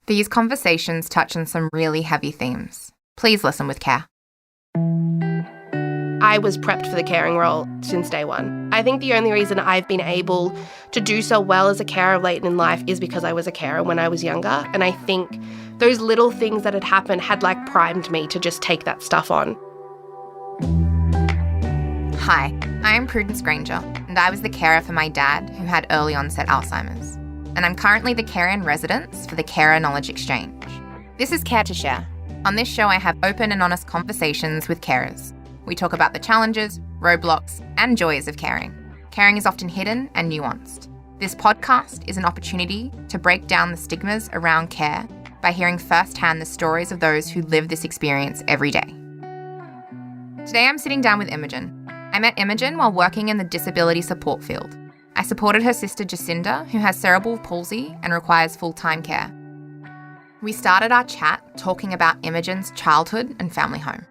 These conversations touch on some really heavy themes. Please listen with care. I was prepped for the caring role since day one. I think the only reason I've been able to do so well as a carer late in life is because I was a carer when I was younger. And I think those little things that had happened had primed me to just take that stuff on. Hi, I am Prudence Granger, and I was the carer for my dad who had early onset Alzheimer's. And I'm currently the carer in residence for the Carer Knowledge Exchange. This is Care to Share. On this show, I have open and honest conversations with carers. We talk about the challenges, roadblocks, and joys of caring. Caring is often hidden and nuanced. This podcast is an opportunity to break down the stigmas around care by hearing firsthand the stories of those who live this experience every day. Today, I'm sitting down with Imogen. I met Imogen while working in the disability support field. I supported her sister Jacinta, who has cerebral palsy and requires full-time care. We started our chat talking about Imogen's childhood and family home.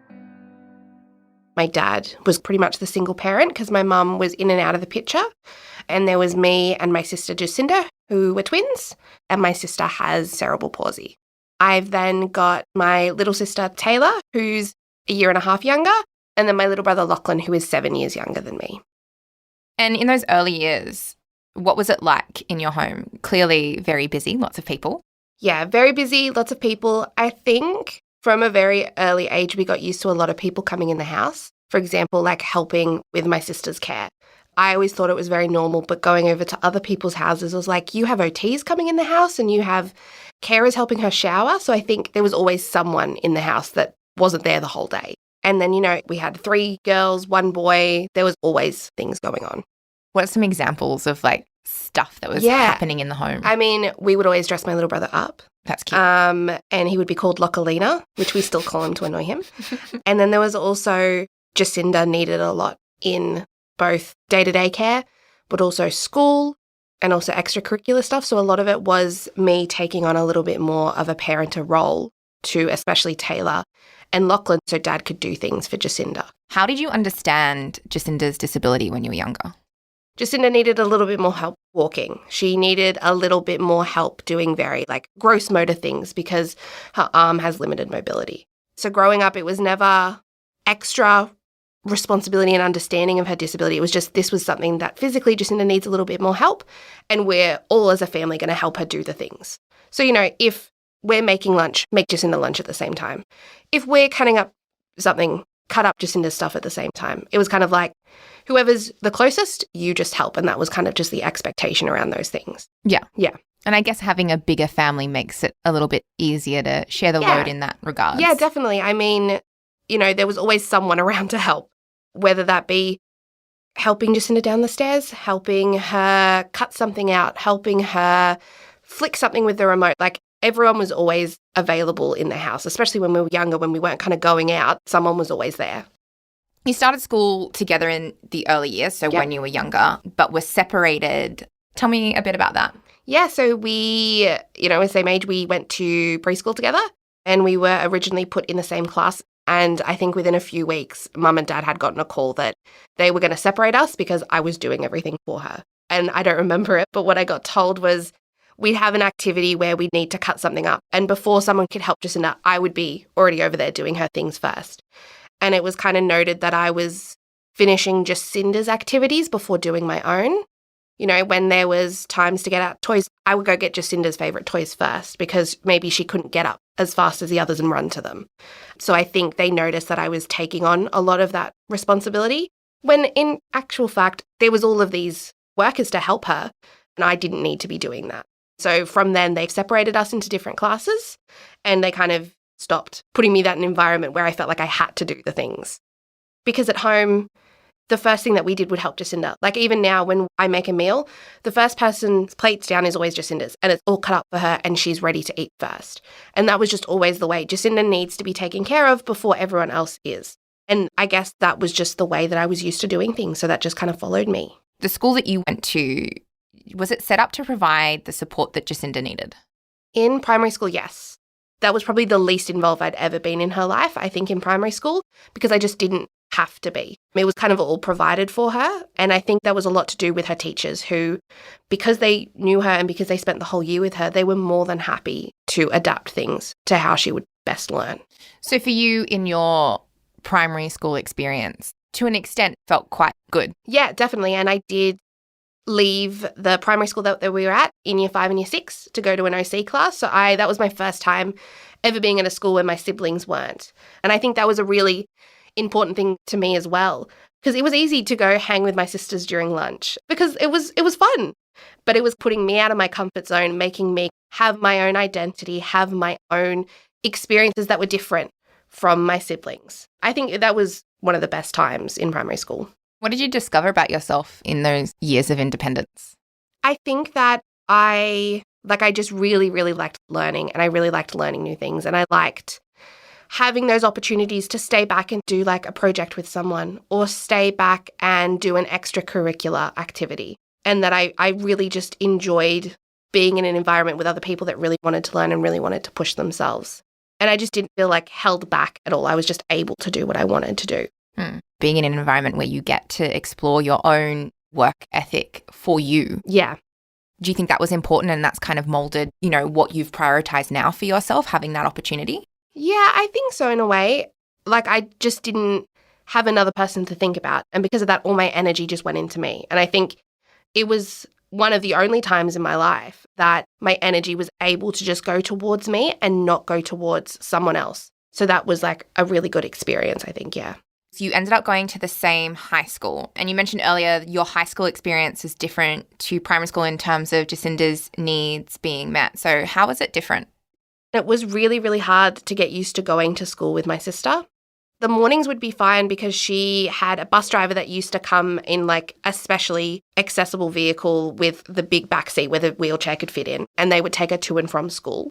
My dad was pretty much the single parent because my mum was in and out of the picture. And there was me and my sister Jacinta, who were twins, and my sister has cerebral palsy. I've then got my little sister Taylor, who's a year and a half younger, and then my little brother Lachlan, who is 7 years younger than me. And in those early years, what was it like in your home? Clearly very busy, lots of people. Yeah, very busy, lots of people. I think from a very early age, we got used to a lot of people coming in the house. For example, helping with my sister's care. I always thought it was very normal, but going over to other people's houses, it was like, you have OTs coming in the house and you have carers helping her shower. So I think there was always someone in the house that wasn't there the whole day. And then, we had 3 girls, 1 boy. There was always things going on. What are some examples of stuff that was happening in the home? I mean, we would always dress my little brother up. That's cute. And he would be called Localina, which we still call him to annoy him. And then there was also Jacinta needed a lot in both day-to-day care, but also school and also extracurricular stuff. So a lot of it was me taking on a little bit more of a parenter role to especially Taylor and Lachlan so Dad could do things for Jacinta. How did you understand Jacinta's disability when you were younger? Jacinta needed a little bit more help walking. She needed a little bit more help doing very gross motor things because her arm has limited mobility. So growing up, it was never extra responsibility and understanding of her disability. It was just this was something that physically Jacinta needs a little bit more help, and we're all as a family going to help her do the things. So, if we're making lunch, make Jacinta lunch at the same time. If we're cutting up something, cut up Jacinta's stuff at the same time. It was kind of like, whoever's the closest, you just help. And that was kind of just the expectation around those things. Yeah. Yeah. And I guess having a bigger family makes it a little bit easier to share the load in that regard. Yeah, definitely. I mean, there was always someone around to help, whether that be helping Jacinta down the stairs, helping her cut something out, helping her flick something with the remote. Everyone was always available in the house, especially when we were younger, when we weren't kind of going out, someone was always there. You started school together in the early years, so when you were younger, but were separated. Tell me a bit about that. Yeah, so we, at the same age, we went to preschool together and we were originally put in the same class. And I think within a few weeks, Mum and Dad had gotten a call that they were going to separate us because I was doing everything for her. And I don't remember it, but what I got told was we'd have an activity where we'd need to cut something up. And before someone could help Jacinta, I would be already over there doing her things first. And it was kind of noted that I was finishing Jacinta's activities before doing my own. When there was times to get out toys, I would go get Jacinta's favourite toys first because maybe she couldn't get up as fast as the others and run to them. So I think they noticed that I was taking on a lot of that responsibility when in actual fact, there was all of these workers to help her and I didn't need to be doing that. So from then they separated us into different classes and they kind of stopped putting me that in an environment where I felt like I had to do the things. Because at home, the first thing that we did would help Jacinta. Even now when I make a meal, the first person's plates down is always Jacinta's and it's all cut up for her and she's ready to eat first. And that was just always the way. Jacinta needs to be taken care of before everyone else is. And I guess that was just the way that I was used to doing things. So that just kind of followed me. The school that you went to, was it set up to provide the support that Jacinta needed? In primary school, yes. That was probably the least involved I'd ever been in her life, I think, in primary school, because I just didn't have to be. It was kind of all provided for her. And I think that was a lot to do with her teachers who, because they knew her and because they spent the whole year with her, they were more than happy to adapt things to how she would best learn. So for you, in your primary school experience, to an extent, felt quite good. Yeah, definitely. And I did leave the primary school that we were at in year 5 and year 6 to go to an OC class. So that was my first time ever being in a school where my siblings weren't. And I think that was a really important thing to me as well, because it was easy to go hang with my sisters during lunch because it was fun. But it was putting me out of my comfort zone, making me have my own identity, have my own experiences that were different from my siblings. I think that was one of the best times in primary school. What did you discover about yourself in those years of independence? I think that I just really, really liked learning, and I really liked learning new things, and I liked having those opportunities to stay back and do like a project with someone or stay back and do an extracurricular activity. And that I really just enjoyed being in an environment with other people that really wanted to learn and really wanted to push themselves. And I just didn't feel like held back at all. I was just able to do what I wanted to do. Being in an environment where you get to explore your own work ethic for you. Yeah. Do you think that was important and that's kind of molded, what you've prioritized now for yourself, having that opportunity? Yeah, I think so in a way. Like I just didn't have another person to think about. And because of that, all my energy just went into me. And I think it was one of the only times in my life that my energy was able to just go towards me and not go towards someone else. So that was like a really good experience, I think, yeah. So you ended up going to the same high school. And you mentioned earlier your high school experience is different to primary school in terms of Jacinta's needs being met. So how was it different? It was really, really hard to get used to going to school with my sister. The mornings would be fine because she had a bus driver that used to come in like a specially accessible vehicle with the big back seat where the wheelchair could fit in, and they would take her to and from school.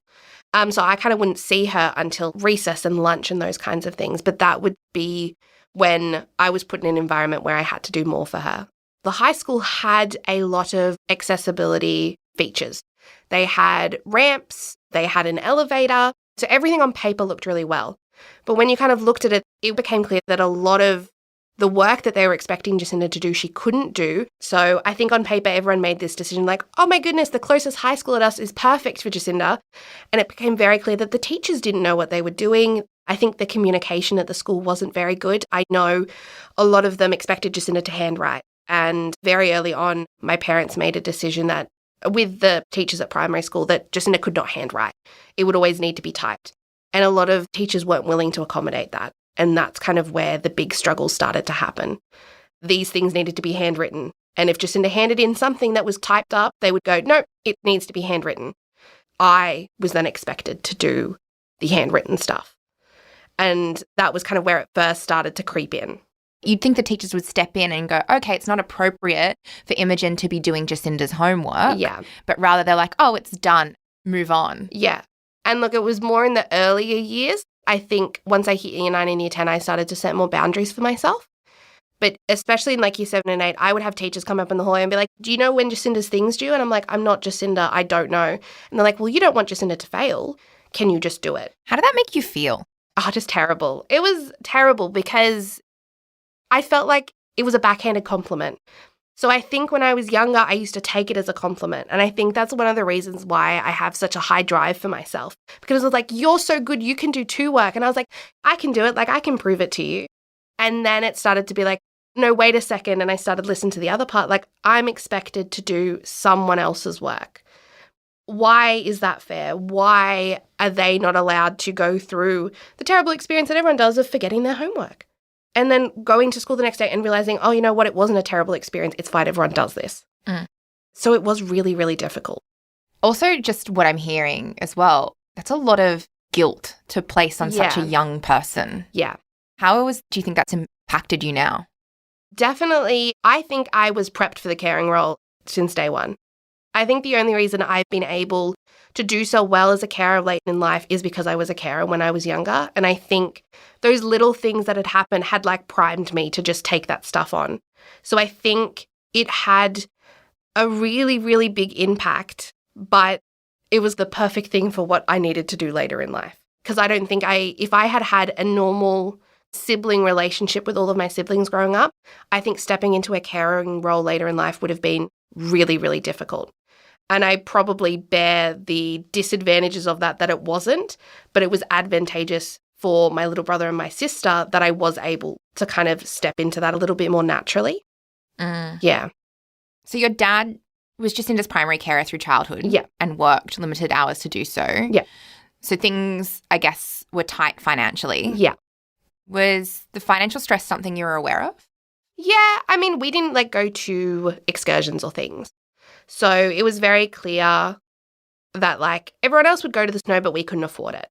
So I kind of wouldn't see her until recess and lunch and those kinds of things. But that would be when I was put in an environment where I had to do more for her. The high school had a lot of accessibility features. They had ramps, they had an elevator, so everything on paper looked really well. But when you kind of looked at it, it became clear that a lot of the work that they were expecting Jacinta to do, she couldn't do. So I think on paper, everyone made this decision like, oh my goodness, the closest high school at us is perfect for Jacinta. And it became very clear that the teachers didn't know what they were doing. I think the communication at the school wasn't very good. I know a lot of them expected Jacinta to handwrite. And very early on, my parents made a decision that with the teachers at primary school that Jacinta could not handwrite. It would always need to be typed. And a lot of teachers weren't willing to accommodate that. And that's kind of where the big struggles started to happen. These things needed to be handwritten. And if Jacinta handed in something that was typed up, they would go, no, it needs to be handwritten. I was then expected to do the handwritten stuff. And that was kind of where it first started to creep in. You'd think the teachers would step in and go, okay, it's not appropriate for Imogen to be doing Jacinta's homework. Yeah. But rather they're like, oh, it's done. Move on. Yeah. And look, it was more in the earlier years. I think once I hit year 9 and year 10, I started to set more boundaries for myself. But especially in like year 7 and 8, I would have teachers come up in the hallway and be like, do you know when Jacinta's thing's due? And I'm like, I'm not Jacinta. I don't know. And they're like, well, you don't want Jacinta to fail. Can you just do it? How did that make you feel? Oh, just terrible. It was terrible because I felt like it was a backhanded compliment. So I think when I was younger, I used to take it as a compliment. And I think that's one of the reasons why I have such a high drive for myself. Because it was like, you're so good, you can do 2 work. And I was like, I can do it. Like, I can prove it to you. And then it started to be like, no, wait a second. And I started listening to the other part. Like, I'm expected to do someone else's work. Why is that fair? Why are they not allowed to go through the terrible experience that everyone does of forgetting their homework? And then going to school the next day and realizing, oh, you know what? It wasn't a terrible experience. It's fine. Everyone does this. So it was really, really difficult. Also, just what I'm hearing as well, that's a lot of guilt to place on such a young person. Yeah. Do you think that's impacted you now? Definitely. I think I was prepped for the caring role since day one. I think the only reason I've been able to do so well as a carer late in life is because I was a carer when I was younger. And I think those little things that had happened had like primed me to just take that stuff on. So I think it had a really, really big impact, but it was the perfect thing for what I needed to do later in life. because I don't think if I had had a normal sibling relationship with all of my siblings growing up, I think stepping into a caring role later in life would have been really, really difficult. And I probably bear the disadvantages of that it wasn't, but it was advantageous for my little brother and my sister that I was able to kind of step into that a little bit more naturally. Yeah. So your dad was Jacinta's primary carer through childhood. Yeah. And worked limited hours to do so. Yeah. So things, I guess, were tight financially. Yeah. Was the financial stress something you were aware of? Yeah. I mean, we didn't go to excursions or things. So it was very clear that everyone else would go to the snow, but we couldn't afford it.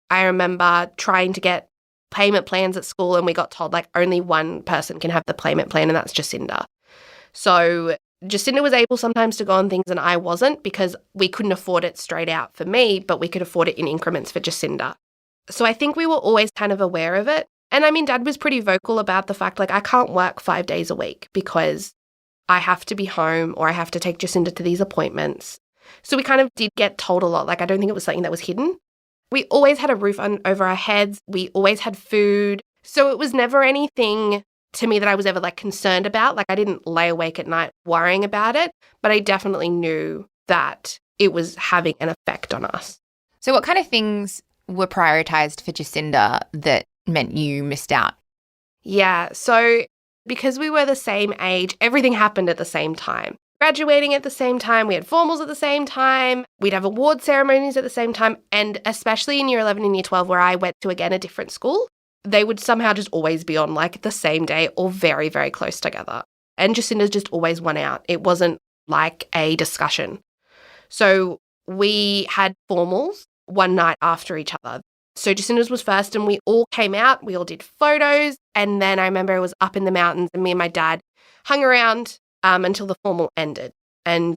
I remember trying to get payment plans at school and we got told only one person can have the payment plan and that's Jacinta. So Jacinta was able sometimes to go on things and I wasn't because we couldn't afford it straight out for me, but we could afford it in increments for Jacinta. So I think we were always kind of aware of it. And I mean, Dad was pretty vocal about the fact I can't work 5 days a week because I have to be home or I have to take Jacinta to these appointments. So we kind of did get told a lot. I don't think it was something that was hidden. We always had a roof over our heads. We always had food. So it was never anything to me that I was ever concerned about. I didn't lay awake at night worrying about it, but I definitely knew that it was having an effect on us. So what kind of things were prioritized for Jacinta that meant you missed out? Yeah, so because we were the same age, everything happened at the same time. Graduating at the same time, we had formals at the same time, we'd have award ceremonies at the same time, and especially in year 11 and year 12 where I went to, again, a different school, they would somehow just always be on the same day or very, very close together. And Jacinta just always won out. It wasn't a discussion. So we had formals one night after each other. So Jacinta's was first and we all came out, we all did photos, and then I remember it was up in the mountains and me and my dad hung around until the formal ended. And,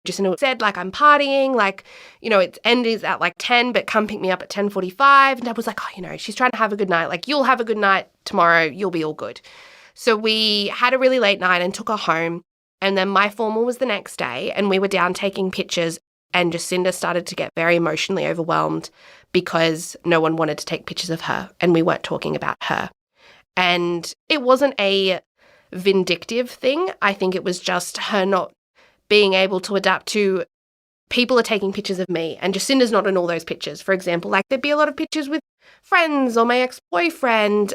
Jacinta said, I'm partying, its end is at 10, but come pick me up at 10:45. And Dad was like, she's trying to have a good night. You'll have a good night tomorrow, you'll be all good. So we had a really late night and took her home. And then my formal was the next day and we were down taking pictures and Jacinta started to get very emotionally overwhelmed because no one wanted to take pictures of her and we weren't talking about her. And it wasn't a vindictive thing. I think it was just her not being able to adapt to people are taking pictures of me and Jacinta's not in all those pictures. For example, there'd be a lot of pictures with friends or my ex-boyfriend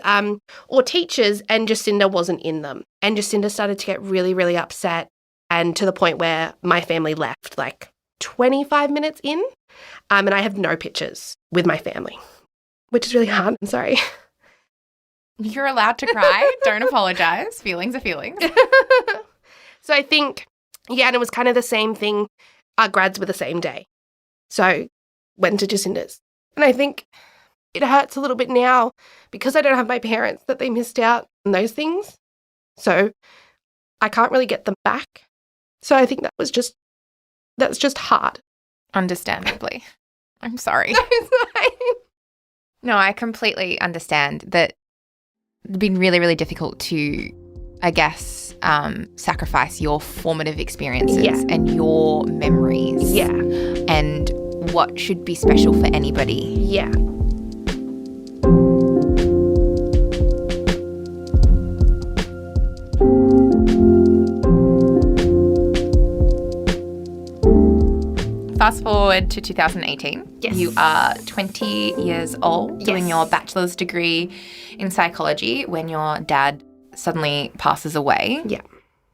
or teachers and Jacinta wasn't in them. And Jacinta started to get really, really upset and to the point where my family left 25 minutes in and I have no pictures with my family, which is really hard. I'm sorry. You're allowed to cry. Don't apologize. Feelings are feelings. So I think, yeah, and it was kind of the same thing. Our grads were the same day. So went to Jacinta's. And I think it hurts a little bit now because I don't have my parents that they missed out on those things. So I can't really get them back. So I think that's just hard. Understandably. I'm sorry. It's fine. No, I completely understand that it's been really, really difficult to, I guess, sacrifice your formative experiences and your memories. Yeah. And what should be special for anybody. Yeah. Fast forward to 2018. Yes. You are 20 years old, doing your bachelor's degree in psychology when your dad suddenly passes away. Yeah.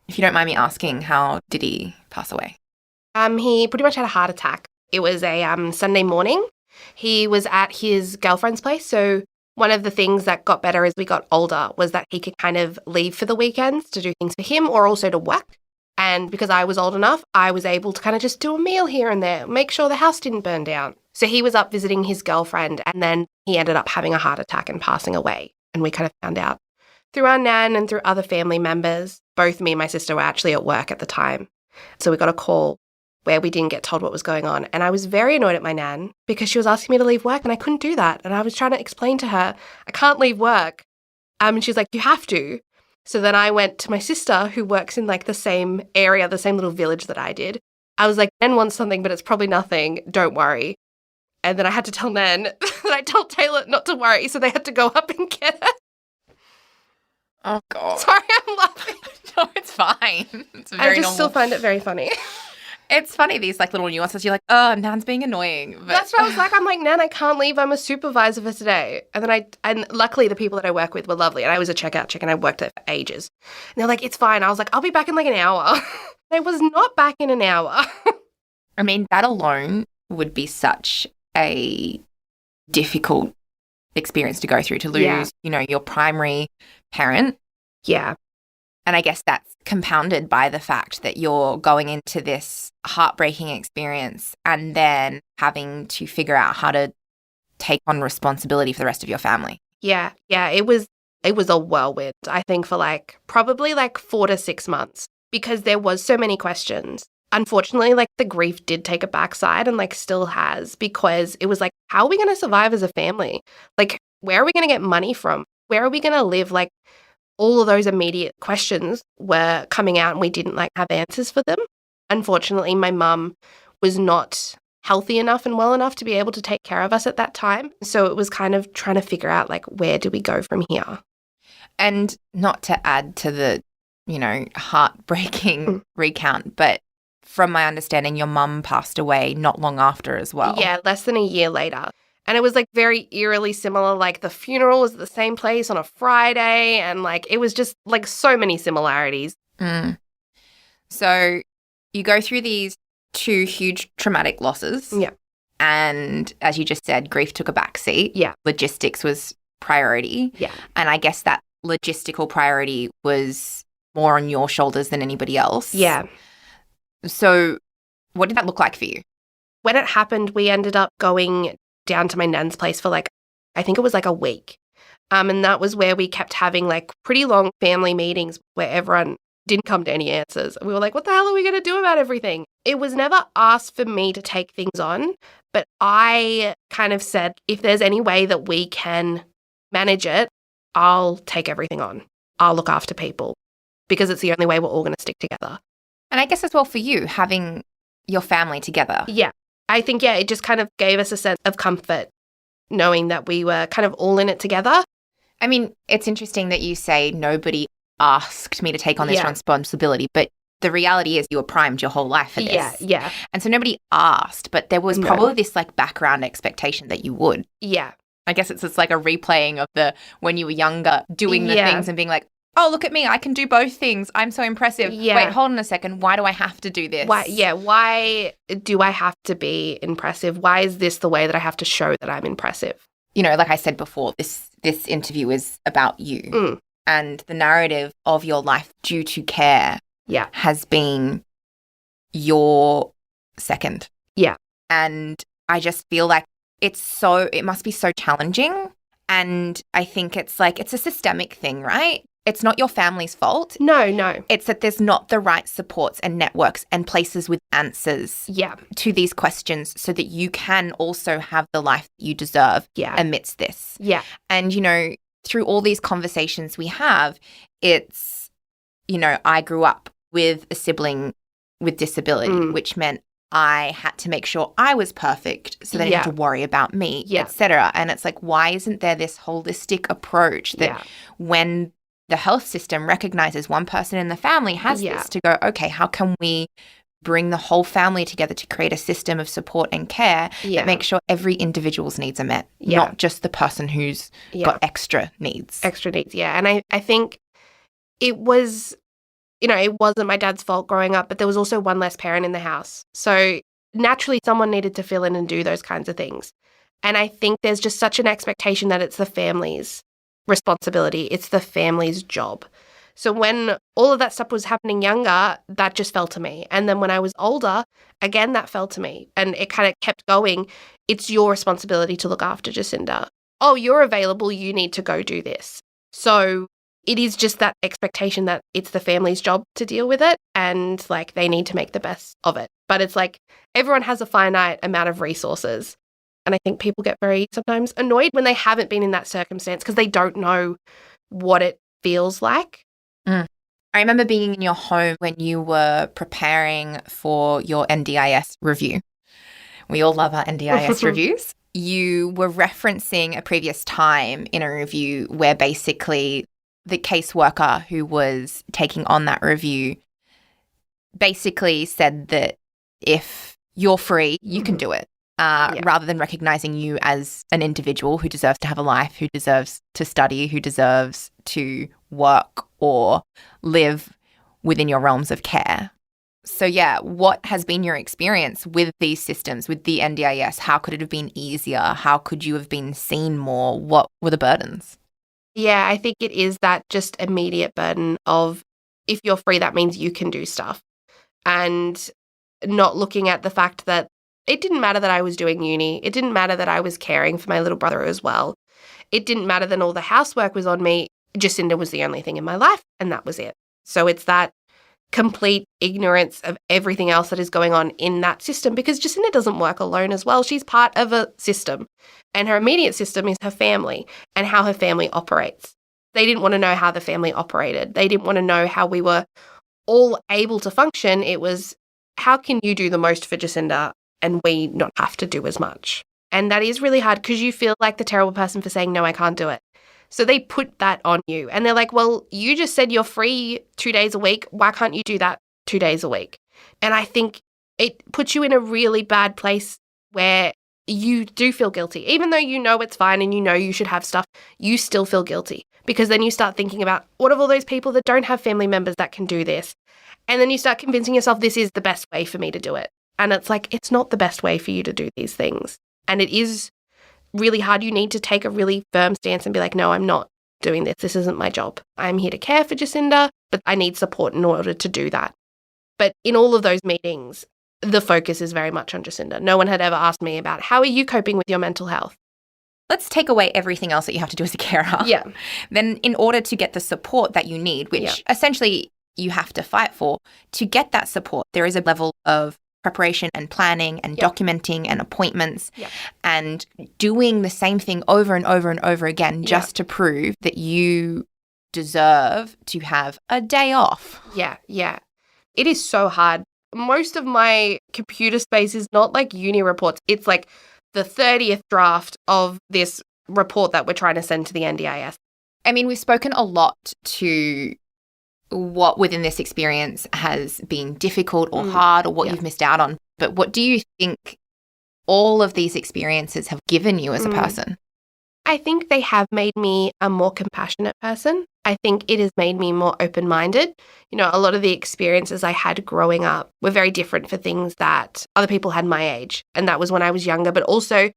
If you don't mind me asking, how did he pass away? He pretty much had a heart attack. It was a Sunday morning. He was at his girlfriend's place. So one of the things that got better as we got older was that he could kind of leave for the weekends to do things for him or also to work. And because I was old enough, I was able to kind of just do a meal here and there, make sure the house didn't burn down. So he was up visiting his girlfriend and then he ended up having a heart attack and passing away. And we kind of found out through our nan and through other family members. Both me and my sister were actually at work at the time. So we got a call where we didn't get told what was going on. And I was very annoyed at my nan because she was asking me to leave work and I couldn't do that. And I was trying to explain to her, I can't leave work. And she's like, you have to. So then I went to my sister who works in the same area, the same little village that I did. I was like, Nan wants something, but it's probably nothing. Don't worry. And then I had to tell Nan And I told Taylor not to worry, so they had to go up and get it. Oh, God. Sorry, I'm laughing. No, it's fine. It's very I just normal. still find it very funny. It's funny, these like little nuances. You're like, oh, Nan's being annoying. But That's what I was like. I'm like, Nan, I can't leave. I'm a supervisor for today. And then and luckily the people that I work with were lovely. And I was a checkout chick and I worked there for ages. And they're like, it's fine. I was like, I'll be back in like an hour. I was not back in an hour. I mean, that alone would be such a difficult experience to go through, to lose, your primary parent. Yeah. And I guess that's compounded by the fact that you're going into this heartbreaking experience and then having to figure out how to take on responsibility for the rest of your family. Yeah. It was a whirlwind, I think, for probably 4 to 6 months, because there was so many questions. Unfortunately, the grief did take a backside and still has, because it was how are we going to survive as a family? Where are we going to get money from? Where are we going to live? All of those immediate questions were coming out and we didn't have answers for them. Unfortunately, my mum was not healthy enough and well enough to be able to take care of us at that time. So it was kind of trying to figure out where do we go from here? And not to add to the, heartbreaking recount, but from my understanding, your mum passed away not long after as well. Yeah, less than a year later. And it was very eerily similar. The funeral was at the same place on a Friday. And it was just so many similarities. Mm. So you go through these 2 huge traumatic losses. Yeah. And as you just said, grief took a backseat. Yeah. Logistics was priority. Yeah. And I guess that logistical priority was more on your shoulders than anybody else. Yeah. So what did that look like for you? When it happened, we ended up going down to my nan's place for I think it was a week. And that was where we kept having pretty long family meetings where everyone didn't come to any answers. We were like, what the hell are we going to do about everything? It was never asked for me to take things on, but I kind of said, if there's any way that we can manage it, I'll take everything on. I'll look after people, because it's the only way we're all going to stick together. And I guess as well for you, having your family together. Yeah. I think, it just kind of gave us a sense of comfort knowing that we were kind of all in it together. I mean, it's interesting that you say nobody asked me to take on this responsibility, but the reality is you were primed your whole life for this. Yeah. And so nobody asked, but there was probably this background expectation that you would. Yeah. I guess it's a replaying of the when you were younger, doing the things and being like, oh, look at me, I can do both things. I'm so impressive. Yeah. Wait, hold on a second. Why do I have to do this? Why do I have to be impressive? Why is this the way that I have to show that I'm impressive? Like I said before, this interview is about you. Mm. And the narrative of your life due to care has been your second. Yeah. And I just feel like it must be so challenging. And I think it's a systemic thing, right? It's not your family's fault. No. It's that there's not the right supports and networks and places with answers to these questions so that you can also have the life that you deserve amidst this. Yeah. And, through all these conversations we have, it's, I grew up with a sibling with disability, which meant I had to make sure I was perfect so they didn't have to worry about me, etc. And it's why isn't there this holistic approach that when the health system recognizes one person in the family has this to go, okay, how can we bring the whole family together to create a system of support and care that makes sure every individual's needs are met, not just the person who's got extra needs. Yeah. And I think it was, it wasn't my dad's fault growing up, but there was also one less parent in the house. So naturally someone needed to fill in and do those kinds of things. And I think there's just such an expectation that it's the family's responsibility. It's the family's job. So when all of that stuff was happening younger, that just fell to me. And then when I was older, again, that fell to me. And it kind of kept going. It's your responsibility to look after Jacinta. Oh, you're available. You need to go do this. So it is just that expectation that it's the family's job to deal with it and they need to make the best of it. But it's everyone has a finite amount of resources. And I think people get very sometimes annoyed when they haven't been in that circumstance because they don't know what it feels like. I remember being in your home when you were preparing for your NDIS review. We all love our NDIS reviews. you were referencing a previous time in a review where basically the caseworker who was taking on that review basically said that if you're free, you can do it, rather than recognizing you as an individual who deserves to have a life, who deserves to study, who deserves to work or live within your realms of care. So yeah, what has been your experience with these systems, with the NDIS? How could it have been easier? How could you have been seen more? What were the burdens? Yeah, I think it is that just immediate burden of if you're free, that means you can do stuff. And not looking at the fact that it didn't matter that I was doing uni. It didn't matter that I was caring for my little brother as well. It didn't matter that all the housework was on me. Jacinta was the only thing in my life, and that was it. So it's that complete ignorance of everything else that is going on in that system, because Jacinta doesn't work alone as well. She's part of a system, and her immediate system is her family and how her family operates. They didn't want to know how the family operated. They didn't want to know how we were all able to function. It was, how can you do the most for Jacinta and we not have to do as much? And that is really hard because you feel like the terrible person for saying, no, I can't do it. So they put that on you and they're like, well, you just said you're free 2 days a week. Why can't you do that 2 days a week? And I think it puts you in a really bad place where you do feel guilty. Even though you know it's fine and you know you should have stuff, you still feel guilty because then you start thinking about what of all those people that don't have family members that can do this? And then you start convincing yourself this is the best way for me to do it. And it's like, it's not the best way for you to do these things. And it is really hard. You need to take a really firm stance and be like, no, I'm not doing this. This isn't my job. I'm here to care for Jacinta, but I need support in order to do that. But in all of those meetings, the focus is very much on Jacinta. No one had ever asked me about, how are you coping with your mental health? Let's take away everything else that you have to do as a carer. Yeah. Then in order to get the support that you need, which essentially you have to fight for, to get that support, there is a level of preparation and planning and documenting and appointments and doing the same thing over and over and over again just to prove that you deserve to have a day off. Yeah. It is so hard. Most of my computer space is not like uni reports. It's like the 30th draft of this report that we're trying to send to the NDIS. I mean, we've spoken a lot to what within this experience has been difficult or hard or what you've missed out on. But what do you think all of these experiences have given you as a person? I think they have made me a more compassionate person. I think it has made me more open-minded. You know, a lot of the experiences I had growing up were very different for things that other people had my age. And that was when I was younger, but also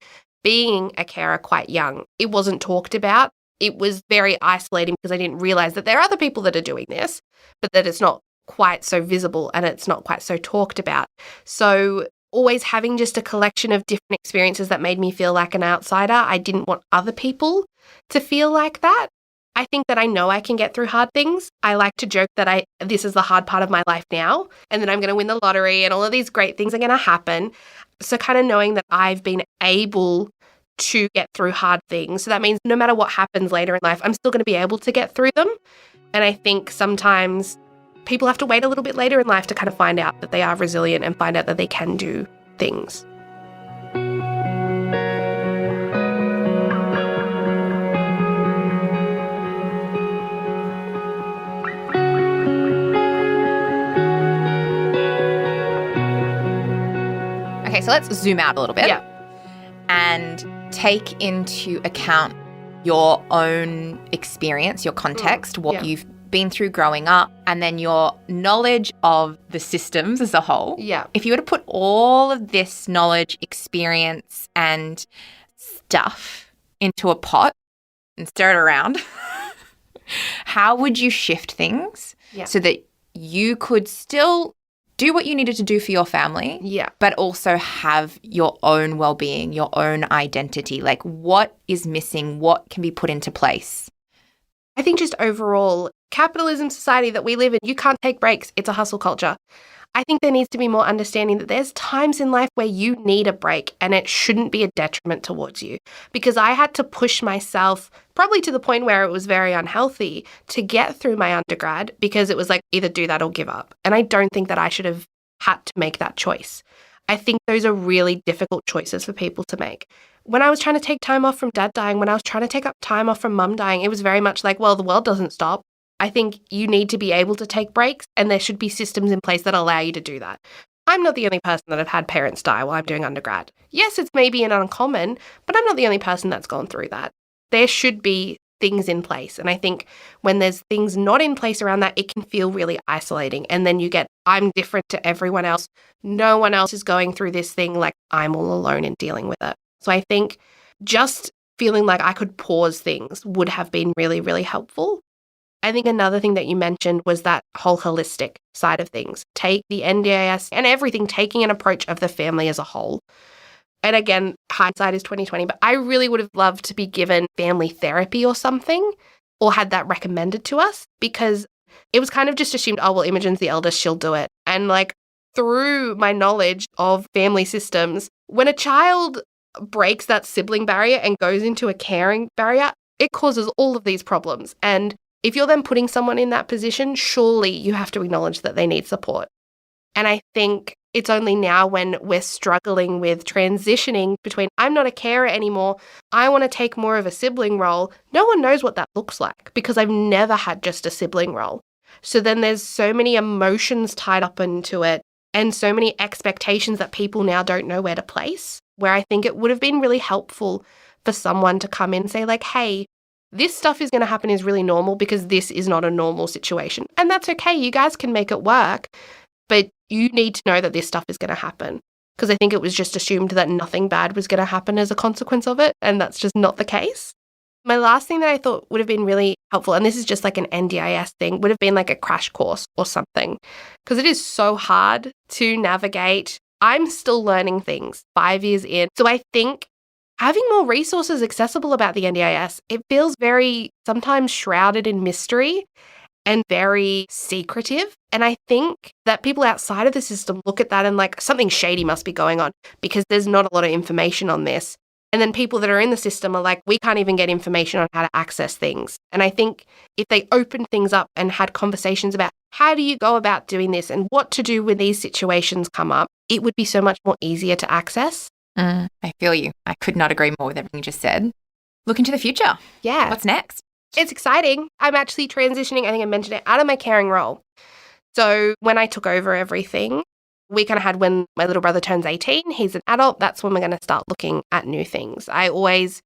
being a carer quite young. It wasn't talked about. It was very isolating because I didn't realize that there are other people that are doing this, but that it's not quite so visible and it's not quite so talked about. So always having just a collection of different experiences that made me feel like an outsider. I didn't want other people to feel like that. I think that I know I can get through hard things. I like to joke that this is the hard part of my life now, and then I'm going to win the lottery and all of these great things are going to happen. So kind of knowing that I've been able to get through hard things. So that means no matter what happens later in life, I'm still going to be able to get through them. And I think sometimes people have to wait a little bit later in life to kind of find out that they are resilient and find out that they can do things. Okay, so let's zoom out a little bit. Yeah. And take into account your own experience, your context, what you've been through growing up, and then your knowledge of the systems as a whole. Yeah. If you were to put all of this knowledge, experience, and stuff into a pot and stir it around, how would you shift things so that you could still do what you needed to do for your family, but also have your own well-being, your own identity? Like, what is missing? What can be put into place? I think just overall, capitalism society that we live in, you can't take breaks. It's a hustle culture. I think there needs to be more understanding that there's times in life where you need a break and it shouldn't be a detriment towards you. Because I had to push myself, probably to the point where it was very unhealthy, to get through my undergrad, because it was like either do that or give up. And I don't think that I should have had to make that choice. I think those are really difficult choices for people to make. when I was trying to take time off from dad dying, when I was trying to take up time off from mum dying, it was very much like, well, the world doesn't stop. I think you need to be able to take breaks, and there should be systems in place that allow you to do that. I'm not the only person that have had parents die while I'm doing undergrad. Yes, it's maybe an uncommon, but I'm not the only person that's gone through that. There should be things in place. And I think when there's things not in place around that, it can feel really isolating. And then you get, I'm different to everyone else. No one else is going through this thing, like I'm all alone and dealing with it. So I think just feeling like I could pause things would have been really, really helpful. I think another thing that you mentioned was that whole holistic side of things. Take the NDIS and everything, taking an approach of the family as a whole. And again, hindsight is 20/20, but I really would have loved to be given family therapy or something, or had that recommended to us, because it was kind of just assumed, oh, well, Imogen's the eldest, she'll do it. And like through my knowledge of family systems, when a child breaks that sibling barrier and goes into a caring barrier, it causes all of these problems. And if you're then putting someone in that position, surely you have to acknowledge that they need support. And I think it's only now when we're struggling with transitioning between, I'm not a carer anymore, I want to take more of a sibling role. No one knows what that looks like because I've never had just a sibling role. So then there's so many emotions tied up into it and so many expectations that people now don't know where to place, where I think it would have been really helpful for someone to come in and say like, hey, this stuff is going to happen is really normal because this is not a normal situation. And that's okay. You guys can make it work. But you need to know that this stuff is going to happen, because I think it was just assumed that nothing bad was going to happen as a consequence of it. And that's just not the case. My last thing that I thought would have been really helpful, and this is just like an NDIS thing, would have been like a crash course or something, because it is so hard to navigate. I'm still learning things 5 years in. So I think having more resources accessible about the NDIS, it feels very sometimes shrouded in mystery and very secretive. And I think that people outside of the system look at that and like, something shady must be going on because there's not a lot of information on this. And then people that are in the system are like, we can't even get information on how to access things. And I think if they opened things up and had conversations about how do you go about doing this and what to do when these situations come up, it would be so much more easier to access. I feel you. I could not agree more with everything you just said. Look into the future. Yeah. What's next? It's exciting. I'm actually transitioning, I think I mentioned it, out of my caring role. So when I took over everything, we kind of had when my little brother turns 18, he's an adult, that's when we're going to start looking at new things. I always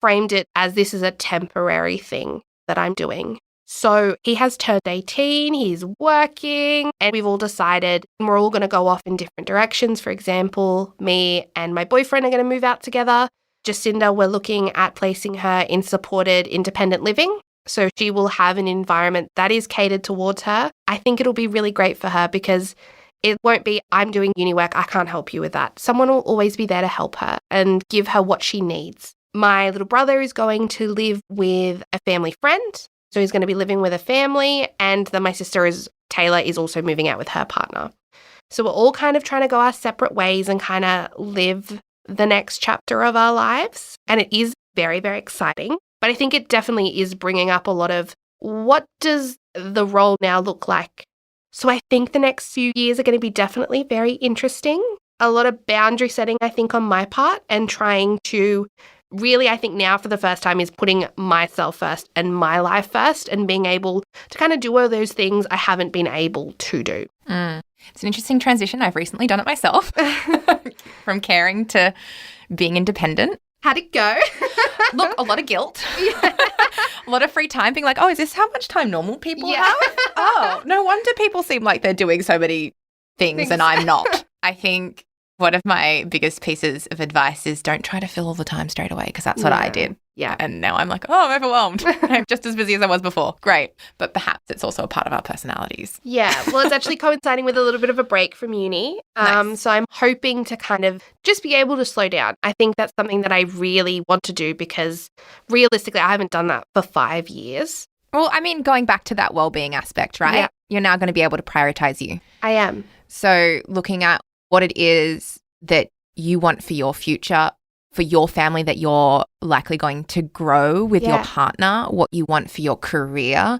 framed it as this is a temporary thing that I'm doing. So he has turned 18, he's working, and we've all decided we're all going to go off in different directions. For example, me and my boyfriend are going to move out together. Jacinta, we're looking at placing her in supported independent living. So she will have an environment that is catered towards her. I think it'll be really great for her because it won't be, I'm doing uni work, I can't help you with that. Someone will always be there to help her and give her what she needs. My little brother is going to live with a family friend. So he's going to be living with a family. And then my sister Taylor is also moving out with her partner. So we're all kind of trying to go our separate ways and kind of live the next chapter of our lives. And it is very, very exciting. But I think it definitely is bringing up a lot of what does the role now look like? So I think the next few years are going to be definitely very interesting. A lot of boundary setting, I think, on my part and trying to really, I think now for the first time is putting myself first and my life first and being able to kind of do all those things I haven't been able to do. It's an interesting transition. I've recently done it myself from caring to being independent. How'd it go? Look, a lot of guilt. Yeah. A lot of free time being like, oh, is this how much time normal people have? Oh, no wonder people seem like they're doing so many things and I'm not. I think one of my biggest pieces of advice is don't try to fill all the time straight away because that's what I did. Yeah. And now I'm like, oh, I'm overwhelmed. I'm just as busy as I was before. Great. But perhaps it's also a part of our personalities. Yeah. Well, it's actually coinciding with a little bit of a break from uni. Nice. So I'm hoping to kind of just be able to slow down. I think that's something that I really want to do because realistically, I haven't done that for 5 years. Well, I mean, going back to that well-being aspect, right? Yeah. You're now going to be able to prioritize you. I am. So looking at what it is that you want for your future, for your family that you're likely going to grow with your partner, what you want for your career,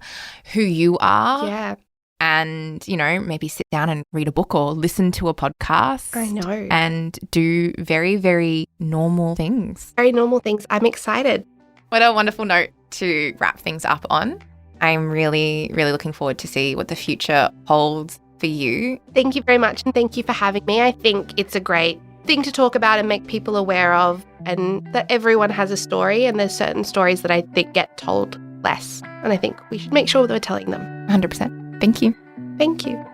who you are. Yeah. and, maybe sit down and read a book or listen to a podcast. I know. And do very, very normal things. Very normal things. I'm excited. What a wonderful note to wrap things up on. I'm really, really looking forward to see what the future holds for you. Thank you very much, and thank you for having me. I think it's a great thing to talk about and make people aware of, and that everyone has a story, and there's certain stories that I think get told less, and I think we should make sure that we're telling them. 100%. Thank you. Thank you.